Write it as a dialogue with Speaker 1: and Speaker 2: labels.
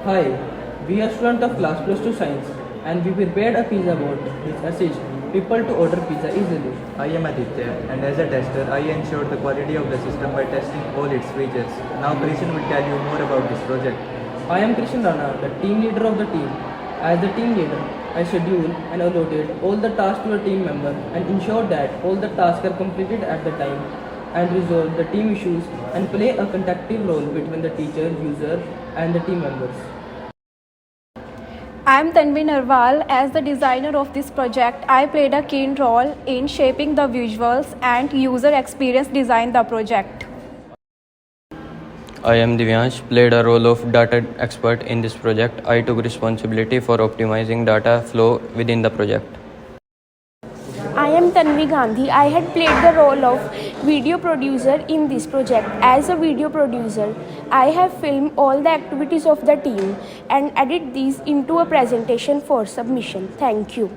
Speaker 1: Hi, we are students of class plus 2 science and we prepared a pizza board which assists people to order pizza easily.
Speaker 2: I am Aditya, and as a tester, I ensured the quality of the system by testing all its features. Now Krishan will tell you more about this project.
Speaker 1: I am Krishan, the team leader of the team. As the team leader, I schedule and allotted all the tasks to a team member and ensure that all the tasks are completed at the time and resolve the team issues and play a conductive role between the teacher, user and the team members.
Speaker 3: I am Tanvee. As the designer of this project, I played a keen role in shaping the visuals and user experience design the project.
Speaker 4: I am Divyansh, played a role of data expert in this project. I took responsibility for optimizing data flow within the project.
Speaker 5: I am Tanvi. I had played the role of video producer in this project. As a video producer, I have filmed all the activities of the team and edit these into a presentation for submission. Thank you.